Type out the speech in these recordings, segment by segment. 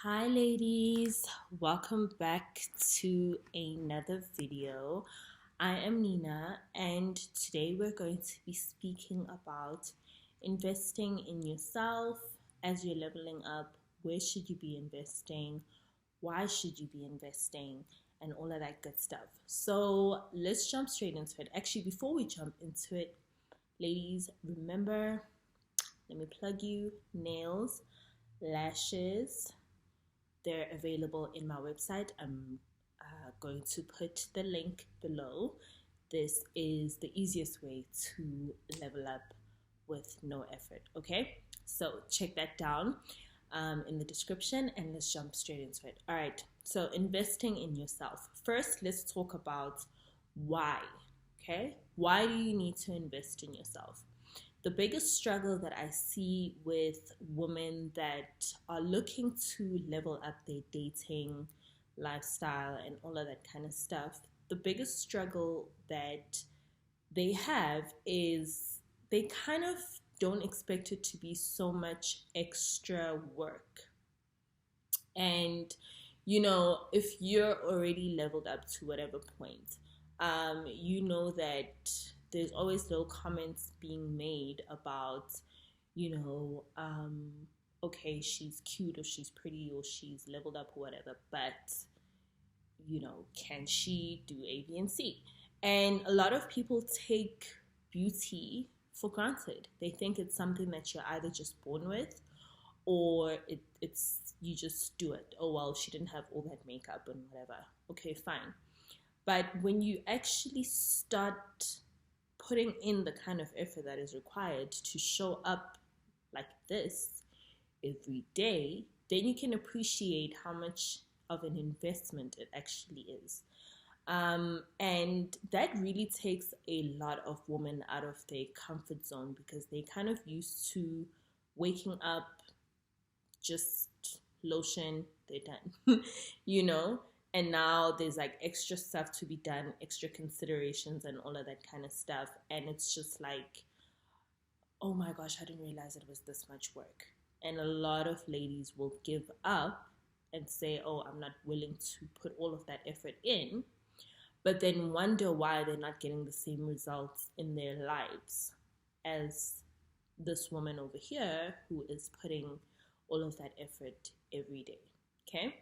Hi ladies, welcome back to another video. I am Nina and today we're going to be speaking about investing in yourself as you're leveling up. Where should you be investing? Why should you be investing? And all of that good stuff. So let's jump straight into it. Actually, before we jump into it, ladies, remember, let me plug you, nails, lashes, they're available in my website. I'm going to put the link below. This is the easiest way to level up with no effort. Okay, so check that down in the description and let's jump straight into it. All right, so investing in yourself. First, let's talk about why. Okay, why do you need to invest in yourself? The biggest struggle that I see with women that are looking to level up their dating lifestyle and all of that kind of stuff, the biggest struggle that they have is they kind of don't expect it to be so much extra work. And, if you're already leveled up to whatever point, you know that there's always little comments being made about, you know, um, okay, she's cute or she's pretty or she's leveled up or whatever, but, can she do A, B, and C? And a lot of people take beauty for granted. They think it's something that you're either just born with or it's you just do it. Oh, well, she didn't have all that makeup and whatever. Okay, fine. But when you actually start putting in the kind of effort that is required to show up like this every day, then you can appreciate how much of an investment it actually is. And that really takes a lot of women out of their comfort zone because they kind of used to waking up, just lotion, they're done, you know? And now there's like extra stuff to be done, extra considerations and all of that kind of stuff. And it's just like, oh my gosh, I didn't realize it was this much work. And a lot of ladies will give up and say, oh, I'm not willing to put all of that effort in, but then wonder why they're not getting the same results in their lives as this woman over here who is putting all of that effort every day. Okay?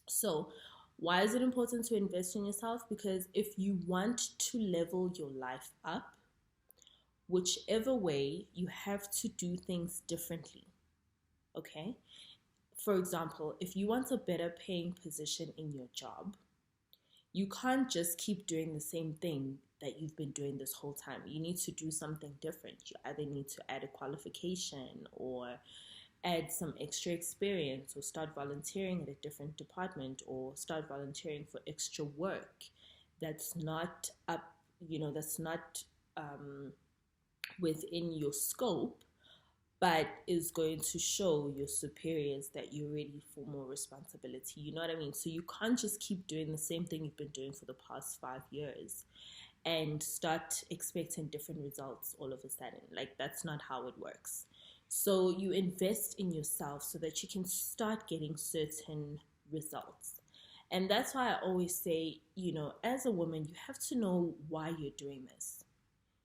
So, why is it important to invest in yourself? Because if you want to level your life up, whichever way, you have to do things differently. Okay? For example, if you want a better paying position in your job, you can't just keep doing the same thing that you've been doing this whole time. You need to do something different. You either need to add a qualification or add some extra experience or start volunteering at a different department or start volunteering for extra work that's not up, that's not within your scope, but is going to show your superiors that you're ready for more responsibility. You know what I mean? So you can't just keep doing the same thing you've been doing for the past 5 years and start expecting different results all of a sudden. Like, that's not how it works. So you invest in yourself so that you can start getting certain results. And that's why I always say, as a woman, you have to know why you're doing this.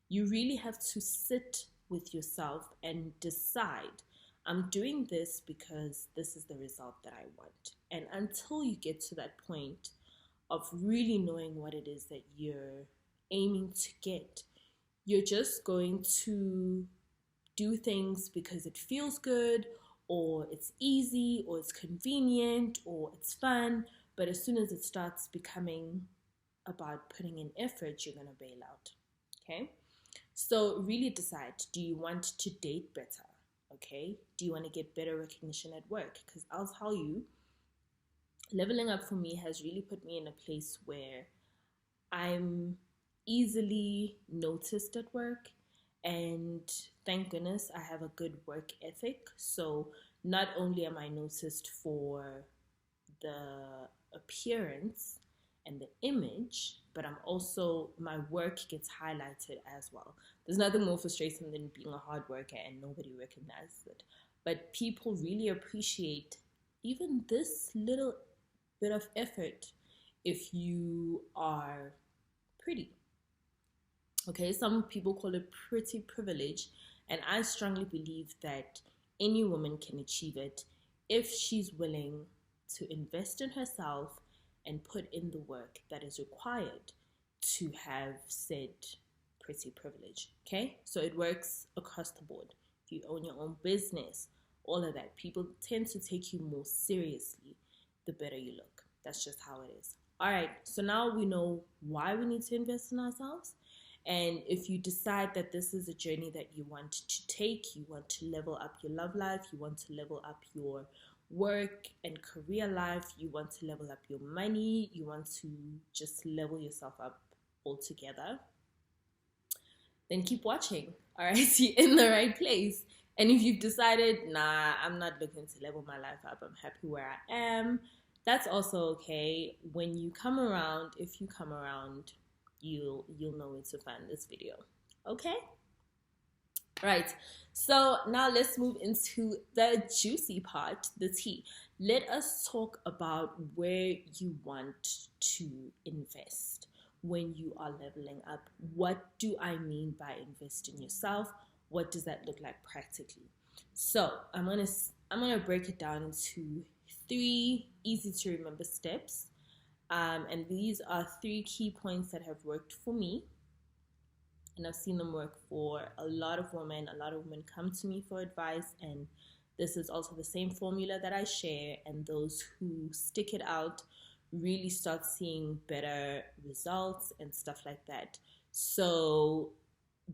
You really have to sit with yourself and decide, I'm doing this because this is the result that I want. And until you get to that point of really knowing what it is that you're aiming to get, you're just going to do things because it feels good or it's easy or it's convenient or it's fun. But as soon as it starts becoming about putting in effort, you're going to bail out. Okay? So really decide, do you want to date better? Okay? Do you want to get better recognition at work? Because I'll tell you, leveling up for me has really put me in a place where I'm easily noticed at work. And thank goodness I have a good work ethic. So not only am I noticed for the appearance and the image, but my work gets highlighted as well. There's nothing more frustrating than being a hard worker and nobody recognizes it. But people really appreciate even this little bit of effort if you are pretty. Okay, some people call it pretty privilege, and I strongly believe that any woman can achieve it if she's willing to invest in herself and put in the work that is required to have said pretty privilege. Okay, so it works across the board. If you own your own business, all of that, people tend to take you more seriously the better you look. That's just how it is. All right, so now we know why we need to invest in ourselves. And if you decide that this is a journey that you want to take, you want to level up your love life, you want to level up your work and career life, you want to level up your money, you want to just level yourself up altogether, then keep watching. All right, you're in the right place. And if you've decided, nah, I'm not looking to level my life up, I'm happy where I am, that's also okay. When you come around, if you come around, you'll know where to find this video. Okay? Right. So now let's move into the juicy part, the tea. Let us talk about where you want to invest when you are leveling up. What do I mean by invest in yourself? What does that look like practically? So I'm gonna break it down into 3 easy to remember steps. And these are 3 key points that have worked for me. And I've seen them work for a lot of women. A lot of women come to me for advice. And this is also the same formula that I share. And those who stick it out really start seeing better results and stuff like that. So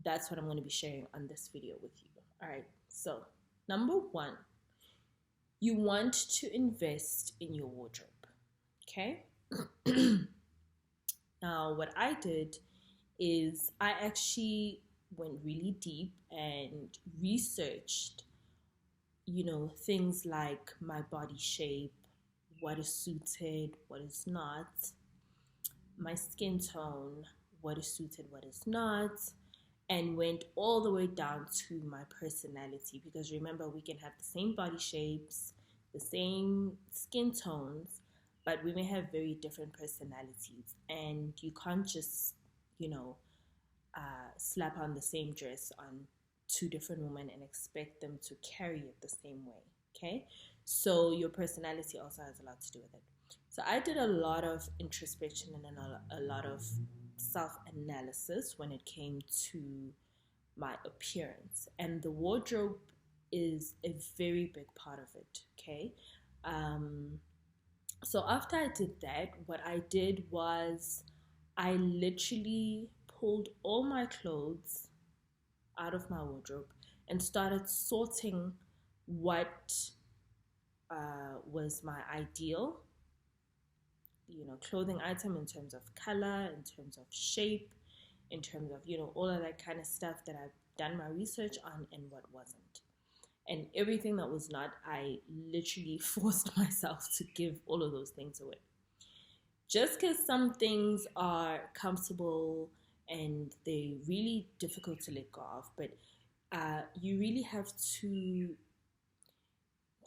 that's what I'm going to be sharing on this video with you. All right. So number 1, you want to invest in your wardrobe. Okay. Now, what I did is I actually went really deep and researched, things like my body shape, what is suited, what is not, my skin tone, what is suited, what is not, and went all the way down to my personality. Because remember, we can have the same body shapes, the same skin tones, but we may have very different personalities, and you can't just, slap on the same dress on 2 different women and expect them to carry it the same way. Okay, so your personality also has a lot to do with it. So I did a lot of introspection and a lot of self-analysis when it came to my appearance, and the wardrobe is a very big part of it. Okay. So after I did that, what I did was I literally pulled all my clothes out of my wardrobe and started sorting what was my ideal, clothing item in terms of color, in terms of shape, in terms of, all of that kind of stuff that I've done my research on, and what wasn't. And everything that was not, I literally forced myself to give all of those things away. Just because some things are comfortable and they're really difficult to let go of, but you really have to,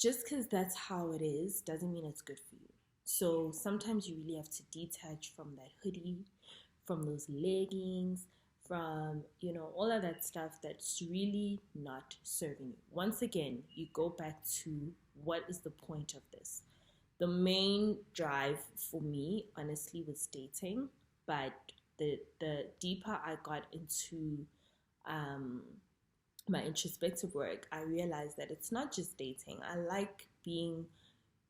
just because that's how it is, doesn't mean it's good for you. So sometimes you really have to detach from that hoodie, from those leggings, from, all of that stuff that's really not serving you. Once again, you go back to what is the point of this? The main drive for me, honestly, was dating, but the deeper I got into my introspective work, I realized that it's not just dating. I like being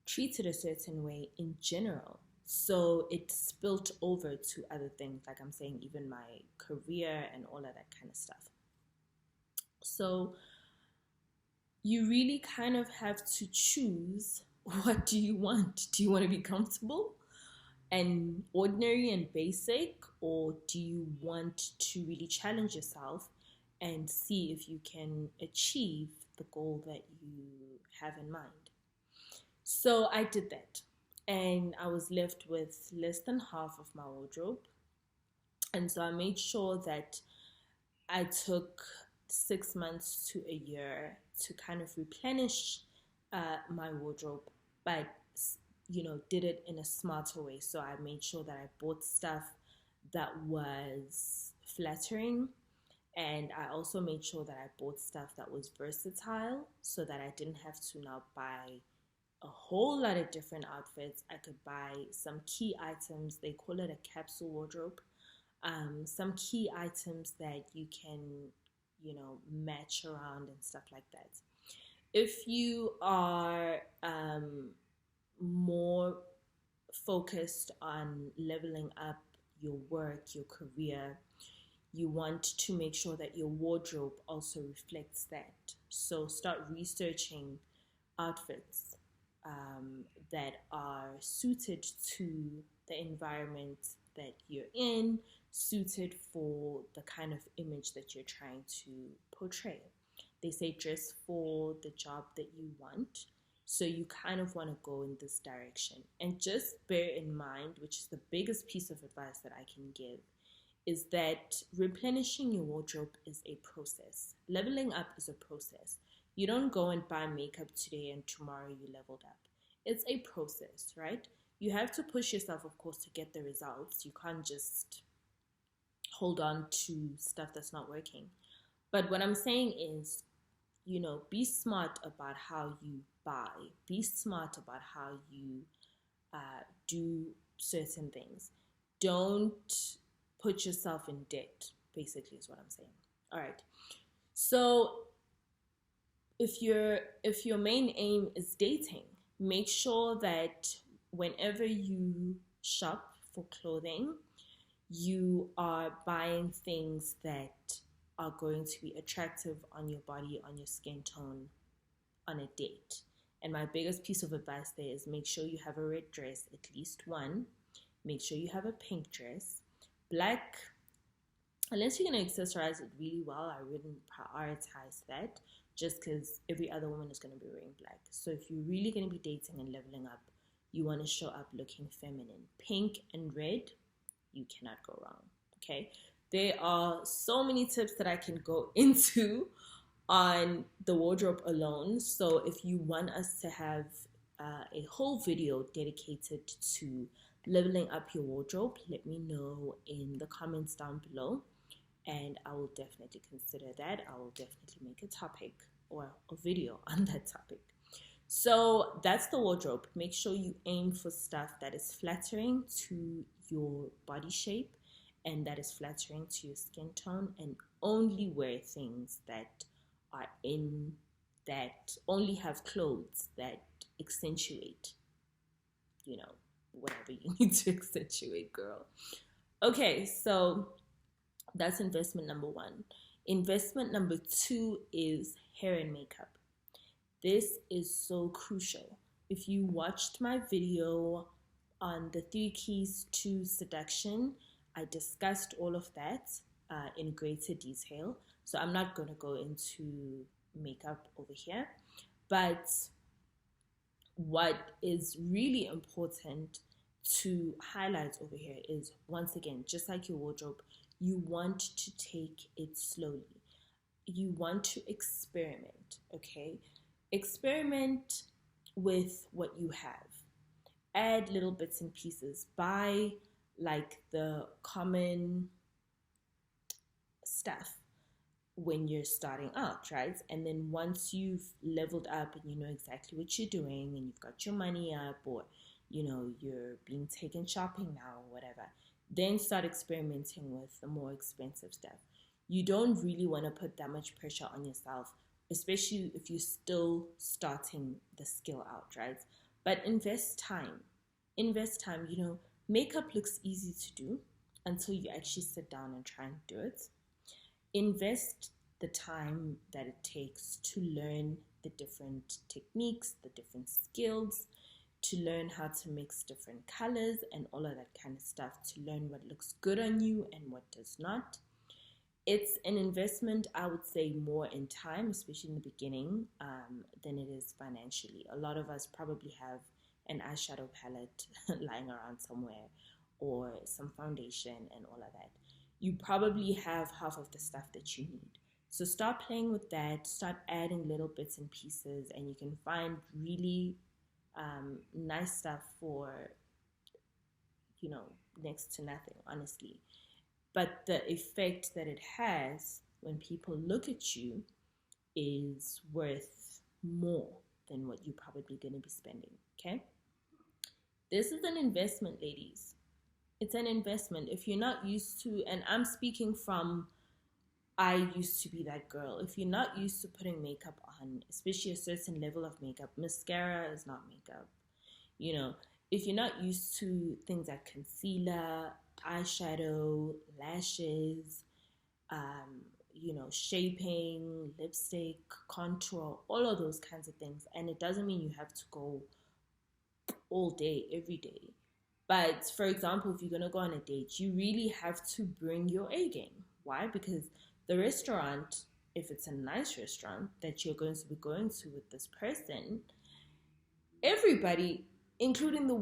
treated a certain way in general. So it spilt over to other things, like I'm saying, even my career and all of that kind of stuff. So you really kind of have to choose, what do you want? Do you want to be comfortable and ordinary and basic, or do you want to really challenge yourself and see if you can achieve the goal that you have in mind? So I did that. And I was left with less than half of my wardrobe. And so I made sure that I took 6 months to a year to kind of replenish my wardrobe but did it in a smarter way. So I made sure that I bought stuff that was flattering, and I also made sure that I bought stuff that was versatile, so that I didn't have to now buy a whole lot of different outfits. I could buy some key items. They call it a capsule wardrobe. Some key items that you can, match around and stuff like that. If you are more focused on leveling up your work, your career, you want to make sure that your wardrobe also reflects that. So start researching outfits that are suited to the environment that you're in, suited for the kind of image that you're trying to portray. They say dress for the job that you want. So you kind of want to go in this direction. And just bear in mind, which is the biggest piece of advice that I can give, is that replenishing your wardrobe is a process. Leveling up is a process. You don't go and buy makeup today and tomorrow you leveled up. It's a process, right? You have to push yourself, of course, to get the results. You can't just hold on to stuff that's not working. But what I'm saying is, be smart about how you buy. Be smart about how you do certain things. Don't put yourself in debt, basically, is what I'm saying. All right. So if your main aim is dating, make sure that whenever you shop for clothing, you are buying things that are going to be attractive on your body, on your skin tone, on a date. And my biggest piece of advice there is make sure you have a red dress, at least one. Make sure you have a pink dress. Black, unless you're going to accessorize it really well, I wouldn't prioritize that, just because every other woman is going to be wearing black. So if you're really going to be dating and leveling up, you want to show up looking feminine. Pink and red, you cannot go wrong, okay? There are so many tips that I can go into on the wardrobe alone. So if you want us to have a whole video dedicated to leveling up your wardrobe, let me know in the comments down below, and I will definitely consider that. I will definitely make a topic or a video on that topic. So that's the wardrobe. Make sure you aim for stuff that is flattering to your body shape and that is flattering to your skin tone, and only wear things that are in, that only have clothes that accentuate, whatever you need to accentuate, girl. Okay, so that's investment number one. Investment number two is hair and makeup. This is so crucial. If you watched my video on the 3 keys to seduction, I discussed all of that in greater detail. So I'm not going to go into makeup over here. But what is really important to highlight over here is, once again, just like your wardrobe, you want to take it slowly. You want to experiment, okay? Experiment with what you have. Add little bits and pieces. Buy like the common stuff when you're starting out, right? And then once you've leveled up and you know exactly what you're doing and you've got your money up, or you're being taken shopping now or whatever, then start experimenting with the more expensive stuff. You don't really want to put that much pressure on yourself, especially if you're still starting the skill out, right? But invest time. Makeup looks easy to do until you actually sit down and try and do it. Invest the time that it takes to learn the different techniques, the different skills, to learn how to mix different colors and all of that kind of stuff, to learn what looks good on you and what does not. It's an investment, I would say, more in time, especially in the beginning, than it is financially. A lot of us probably have an eyeshadow palette lying around somewhere, or some foundation and all of that. You probably have half of the stuff that you need. So start playing with that, start adding little bits and pieces, and you can find really nice stuff for, you know, next to nothing, honestly. But the effect that it has when people look at you is worth more than what you're probably going to be spending. Okay. This is an investment, ladies. It's an investment. If you're not used to, and I'm speaking from, I used to be that girl. If you're not used to putting makeup on, especially a certain level of makeup, mascara is not makeup. You know, if you're not used to things like concealer, eyeshadow, lashes, um, shaping, lipstick, contour, all of those kinds of things. And it doesn't mean you have to go all day, every day. But for example, if you're going to go on a date, you really have to bring your A game. Why? Because the restaurant, if it's a nice restaurant that you're going to be going to with this person, everybody, including the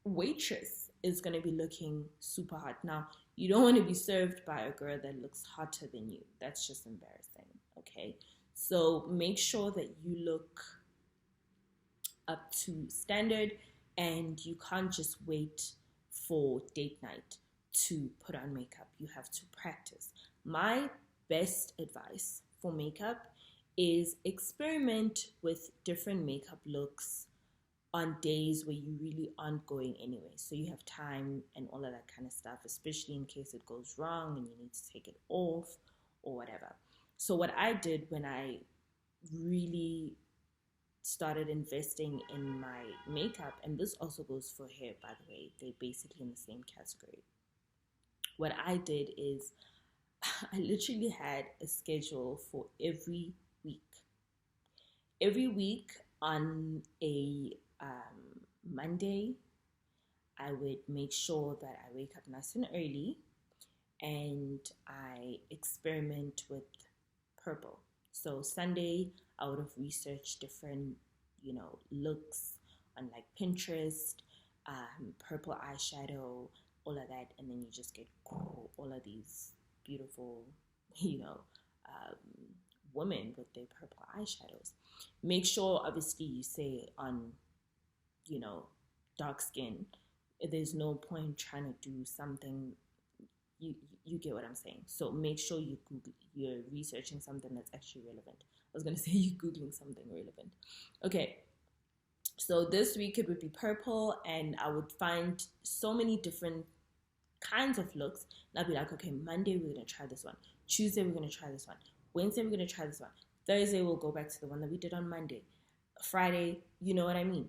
waitress, is going to be looking super hot. Now, you don't want to be served by a girl that looks hotter than you. That's just embarrassing. Okay. So make sure that you look up to standard, and you can't just wait for date night to put on makeup. You have to practice. My best advice for makeup is experiment with different makeup looks on days where you really aren't going anyway. So you have time and all of that kind of stuff, especially in case it goes wrong and you need to take it off or whatever. So what I did when I really started investing in my makeup, and this also goes for hair, by the way, they're basically in the same category. What I did is I literally had a schedule for every week. Every week on a Monday, I would make sure that I wake up nice and early and I experiment with purple. So Sunday, I would have researched different, looks on like Pinterest, purple eyeshadow, all of that, and then you just get all of these beautiful, um, women with their purple eyeshadows. Make sure, obviously, you say on, dark skin. There's no point trying to do something. You get what I'm saying. So make sure you're researching something that's actually relevant. I was gonna say you're googling something relevant. Okay. So this week it would be purple, and I would find so many different kinds of looks. And I'd be like, okay, Monday we're gonna try this one. Tuesday we're gonna try this one. Wednesday we're gonna try this one. Thursday we'll go back to the one that we did on Monday. Friday, you know what I mean?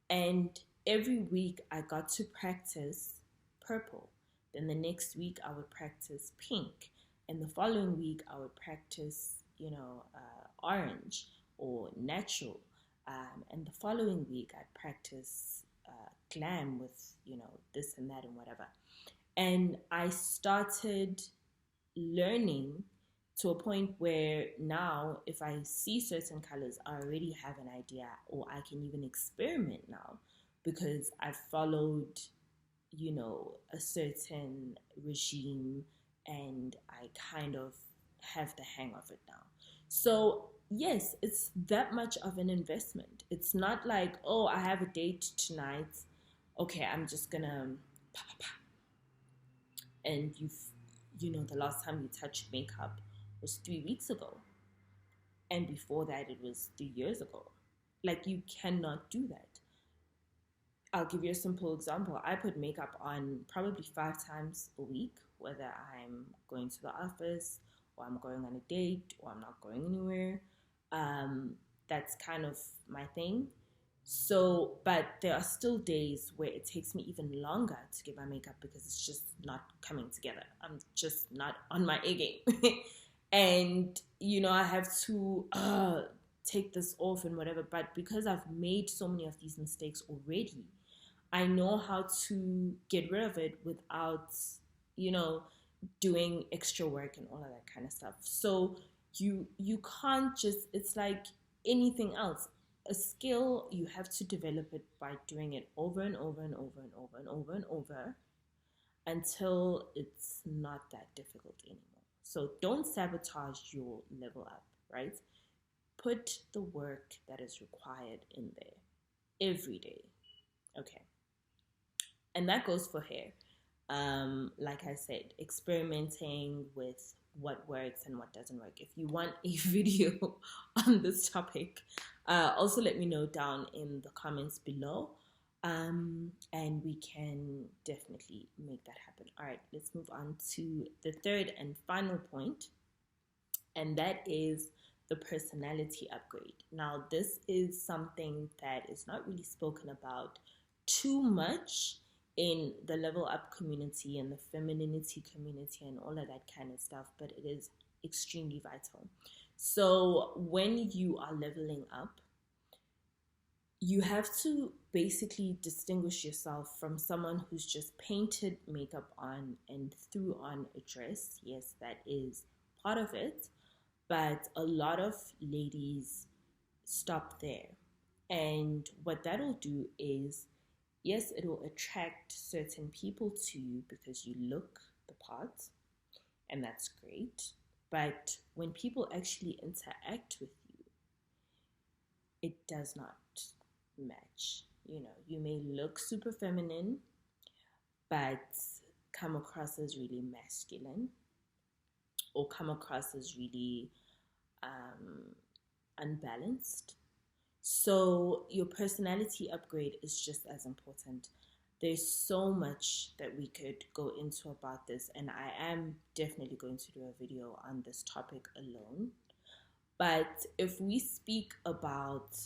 And every week I got to practice purple. Then the next week I would practice pink. And the following week I would practice, orange or natural. And the following week I'd practice glam with, this and that and whatever. And I started learning to a point where now if I see certain colors, I already have an idea, or I can even experiment now because I've followed, a certain regime, and I kind of have the hang of it now. So yes, it's that much of an investment. It's not like, oh, I have a date tonight. Okay, I'm just gonna and the last time you touched makeup was 3 weeks ago, and before that it was 3 years ago. Like, you cannot do that. I'll give you a simple example. I put makeup on probably 5 times a week, whether I'm going to the office or I'm going on a date or I'm not going anywhere. That's kind of my thing. So, but there are still days where it takes me even longer to get my makeup because it's just not coming together. I'm just not on my A game. And, I have to take this off and whatever. But because I've made so many of these mistakes already, I know how to get rid of it without, doing extra work and all of that kind of stuff. So you can't just, it's like anything else. A skill, you have to develop it by doing it over and over and over and over and over and over until it's not that difficult anymore. So don't sabotage your level up, right? Put the work that is required in there. every day. Okay. And that goes for hair. Like I said, experimenting with what works and what doesn't work. If you want a video on this topic, also let me know down in the comments below. And we can definitely make that happen. All right, let's move on to the third and final point, and that is the personality upgrade. Now, this is something that is not really spoken about too much in the level up community and the femininity community and all of that kind of stuff, but it is extremely vital. So, when you are leveling up, you have to basically distinguish yourself from someone who's just painted makeup on and threw on a dress. Yes, that is part of it, but a lot of ladies stop there. And what that'll do is, yes, it will attract certain people to you because you look the part, and that's great. But when people actually interact with you, it does not match. You know, you may look super feminine, but come across as really masculine, or come across as really unbalanced. So your personality upgrade is just as important. There's so much that we could go into about this, and I am definitely going to do a video on this topic alone. But if we speak about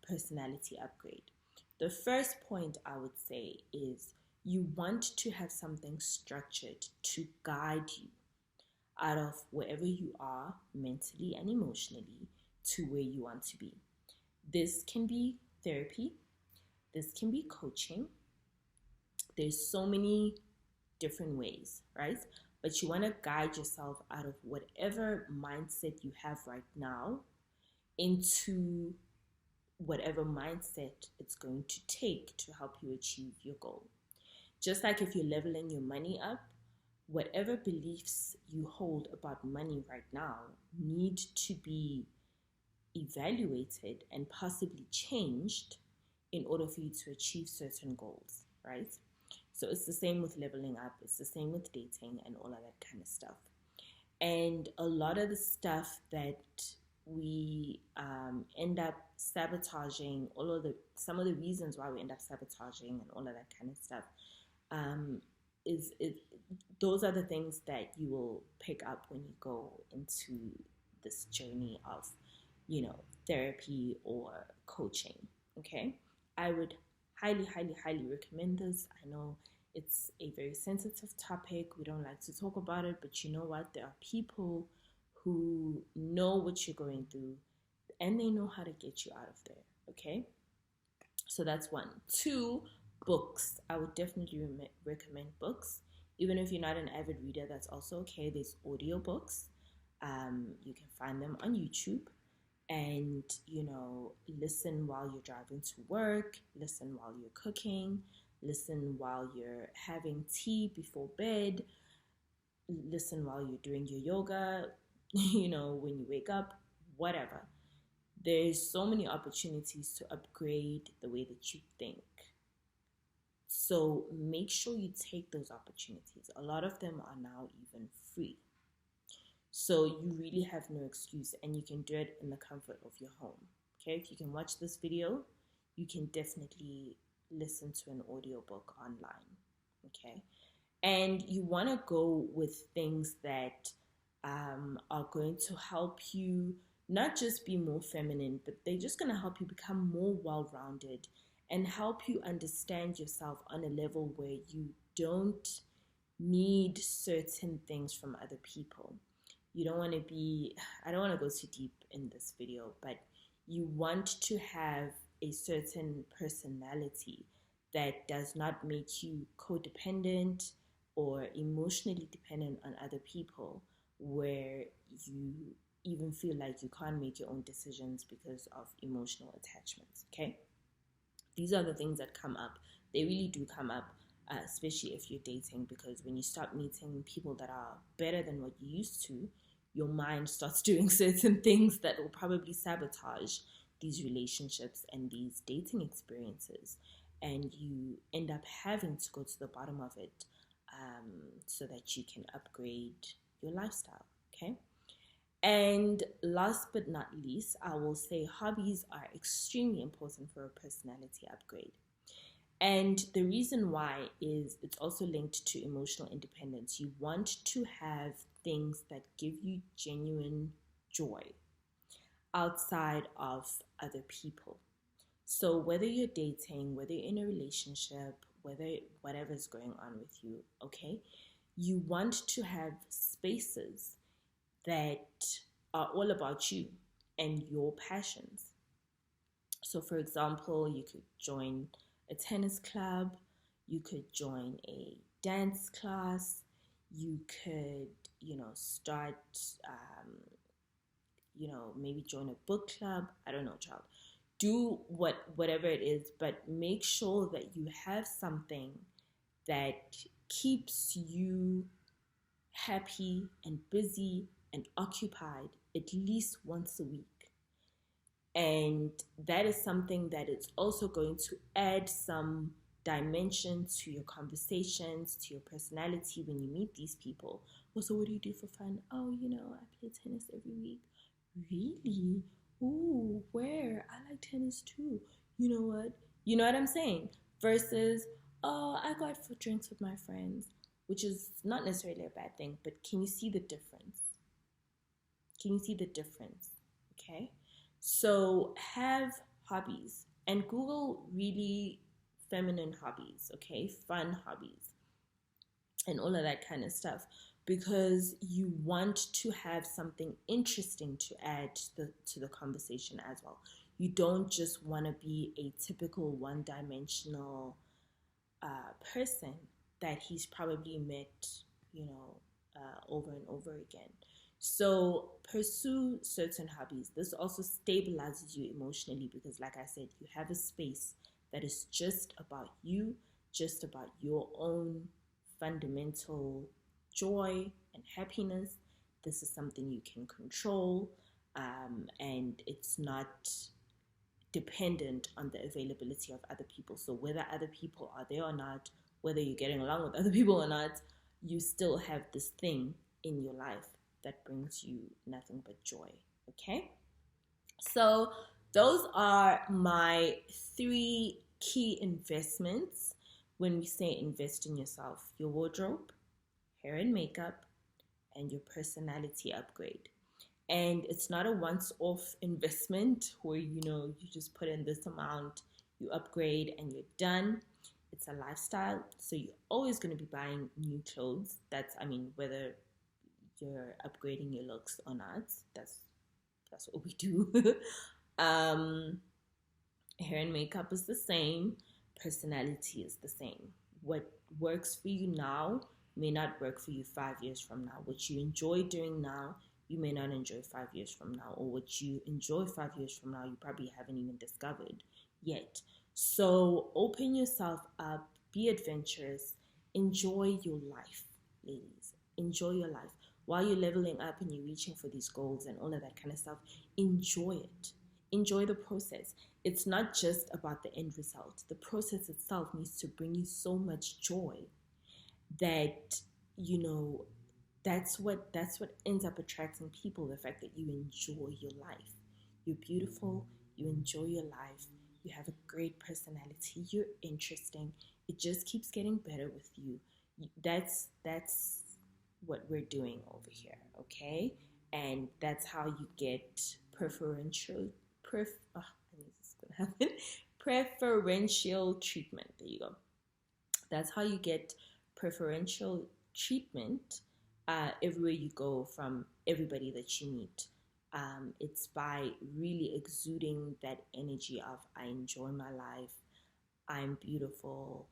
personality upgrade, the first point I would say is you want to have something structured to guide you out of wherever you are mentally and emotionally to where you want to be. This can be therapy, this can be coaching. There's so many different ways, right? But you want to guide yourself out of whatever mindset you have right now into whatever mindset it's going to take to help you achieve your goal. Just like if you're leveling your money up, whatever beliefs you hold about money right now need to be evaluated and possibly changed in order for you to achieve certain goals, right? So it's the same with leveling up, it's the same with dating and all of that kind of stuff. And a lot of the stuff that we end up sabotaging, some of the reasons why we end up sabotaging and all of that kind of stuff, is those are the things that you will pick up when you go into this journey of, you know, therapy or coaching. Okay, I would highly, highly, highly recommend this. I know it's a very sensitive topic. We don't like to talk about it, but you know what? There are people who know what you're going through and they know how to get you out of there. Okay, so that's one. Two, books. I would definitely recommend books. Even if you're not an avid reader, that's also okay. There's audiobooks. You can find them on YouTube, and you know, listen while you're driving to work, listen while you're cooking, listen while you're having tea before bed, listen while you're doing your yoga, you know, when you wake up, whatever. There's so many opportunities to upgrade the way that you think. So make sure you take those opportunities. A lot of them are now even free. So you really have no excuse, and you can do it in the comfort of your home. Okay, if you can watch this video, you can definitely listen to an audiobook online. Okay, and you want to go with things that are going to help you not just be more feminine, but they're just going to help you become more well-rounded and help you understand yourself on a level where you don't need certain things from other people. You don't want to be, I don't want to go too deep in this video, but you want to have a certain personality that does not make you codependent or emotionally dependent on other people, where you even feel like you can't make your own decisions because of emotional attachments. Okay, these are the things that come up. They really do come up, especially if you're dating, because when you start meeting people that are better than what you used to, your mind starts doing certain things that will probably sabotage these relationships and these dating experiences, and you end up having to go to the bottom of it, so that you can upgrade your lifestyle. Okay. And last but not least, I will say hobbies are extremely important for a personality upgrade. And the reason why is it's also linked to emotional independence. You want to have things that give you genuine joy outside of other people. So whether you're dating, whether you're in a relationship, whether whatever's going on with you, okay, you want to have spaces that are all about you and your passions. So for example, you could join a tennis club, you could join a dance class, you could, start, maybe join a book club. I don't know, child. Do whatever it is, but make sure that you have something that keeps you happy and busy and occupied at least once a week. And that is something that is also going to add some dimension to your conversations, to your personality when you meet these people. Also, what do you do for fun? Oh, I play tennis every week. Really? Ooh, where? I like tennis too. You know what? You know what I'm saying? Versus, oh, I go out for drinks with my friends, which is not necessarily a bad thing, but can you see the difference? Can you see the difference? Okay. So have hobbies and Google really feminine hobbies, okay? Fun hobbies and all of that kind of stuff, because you want to have something interesting to add to the conversation as well. You don't just want to be a typical one-dimensional person that he's probably met, over and over again. So pursue certain hobbies. This also stabilizes you emotionally because, like I said, you have a space that is just about you, just about your own fundamental joy and happiness. This is something you can control, and it's not dependent on the availability of other people. So whether other people are there or not, whether you're getting along with other people or not, you still have this thing in your life that brings you nothing but joy. Okay? So those are my 3 key investments when we say invest in yourself: your wardrobe, hair and makeup, and your personality upgrade. And it's not a once-off investment where you just put in this amount, you upgrade, and you're done. It's a lifestyle, so you're always going to be buying new clothes. Whether you're upgrading your looks or not, that's what we do. Hair and makeup is the same. Personality is the same. What works for you now may not work for you 5 years from now. What you enjoy doing now, you may not enjoy 5 years from now. Or what you enjoy 5 years from now, you probably haven't even discovered yet. So open yourself up, be adventurous, enjoy your life, ladies. Enjoy your life. While you're leveling up and you're reaching for these goals and all of that kind of stuff, enjoy it. Enjoy the process. It's not just about the end result. The process itself needs to bring you so much joy that, that's what ends up attracting people. The fact that you enjoy your life. You're beautiful. You enjoy your life. You have a great personality. You're interesting. It just keeps getting better with you. That's what we're doing over here, okay? And that's how you get preferential treatment. There you go. That's how you get preferential treatment everywhere you go from everybody that you meet. It's by really exuding that energy of I enjoy my life, I'm beautiful,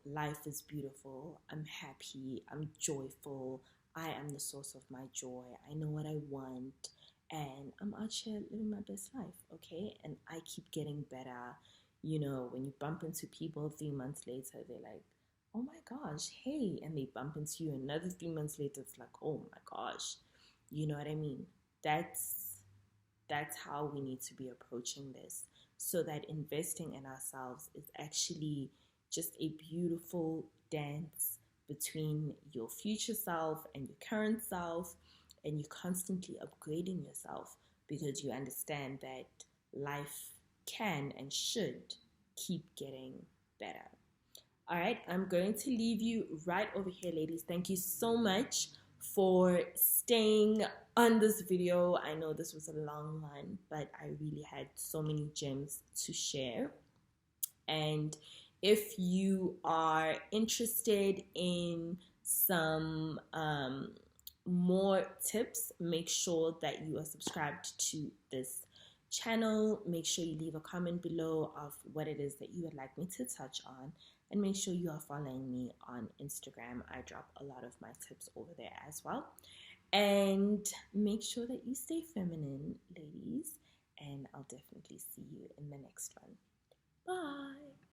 life is beautiful, I'm happy, I'm joyful, I am the source of my joy, I know what I want, and I'm out here living my best life, okay? And I keep getting better. When you bump into people 3 months later, they're like, oh my gosh, hey, and they bump into you another 3 months later, it's like, oh my gosh, you know what I mean? That's that's how we need to be approaching this, so that investing in ourselves is actually just a beautiful dance between your future self and your current self, and you're constantly upgrading yourself because you understand that life can and should keep getting better. All right, I'm going to leave you right over here, ladies. Thank you so much for staying on this video. I know this was a long one, but I really had so many gems to share. And if you are interested in some more tips, make sure that you are subscribed to this channel. Make sure you leave a comment below of what it is that you would like me to touch on, and make sure you are following me on Instagram. I drop a lot of my tips over there as well. And make sure that you stay feminine, ladies, and I'll definitely see you in the next one.